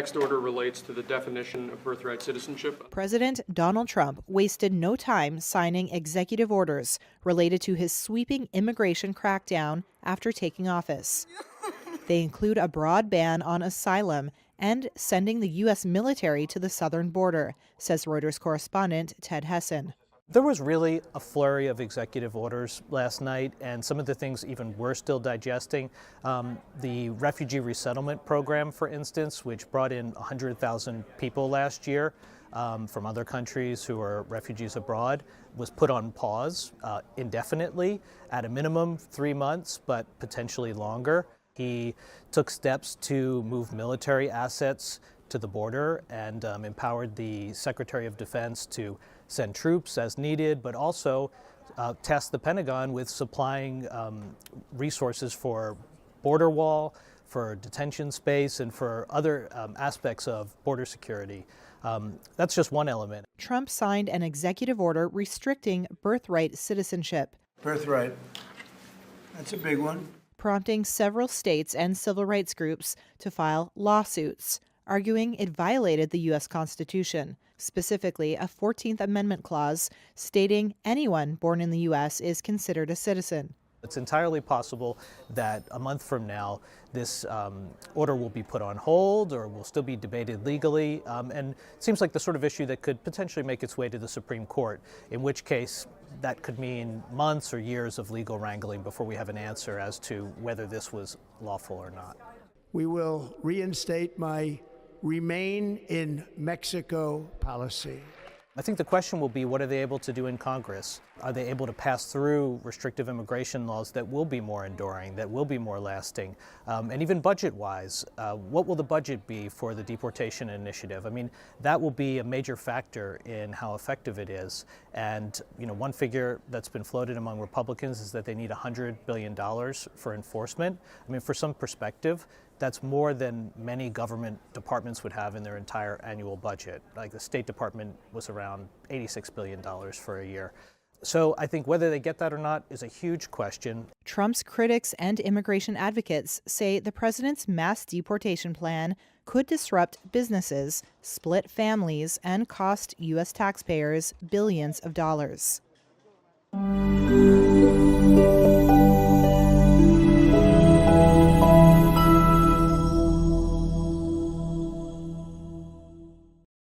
next order relates to the definition of birthright citizenship. President Donald Trump wasted no time signing executive orders related to his sweeping immigration crackdown after taking office. They include a broad ban on asylum and sending the U.S. military to the southern border, says Reuters correspondent Ted Hesson. There was really a flurry of executive orders last night, and some of the things even we're still digesting. The refugee resettlement program, for instance, which brought in 100,000 people last year from other countries who are refugees abroad, was put on pause indefinitely, at a minimum 3 months, but potentially longer. He took steps to move military assets to the border and empowered the Secretary of Defense to send troops as needed, but also tasked the Pentagon with supplying resources for border wall, for detention space, and for other aspects of border security. That's just one element. Trump signed an executive order restricting birthright citizenship. Birthright. That's a big one. Prompting several states and civil rights groups to file lawsuits, arguing it violated the U.S. Constitution, specifically a 14th Amendment clause stating anyone born in the U.S. is considered a citizen. It's entirely possible that a month from now, this order will be put on hold or will still be debated legally, and it seems like the sort of issue that could potentially make its way to the Supreme Court, in which case that could mean months or years of legal wrangling before we have an answer as to whether this was lawful or not. We will reinstate my Remain in Mexico policy. I think the question will be, what are they able to do in Congress? Are they able to pass through restrictive immigration laws that will be more enduring, that will be more lasting? And even budget-wise, what will the budget be for the deportation initiative? I mean, that will be a major factor in how effective it is. And, one figure that's been floated among Republicans is that they need $100 billion for enforcement. I mean, for some perspective, that's more than many government departments would have in their entire annual budget. Like the State Department was around $86 billion for a year. So I think whether they get that or not is a huge question. Trump's critics and immigration advocates say the president's mass deportation plan could disrupt businesses, split families, and cost U.S. taxpayers billions of dollars.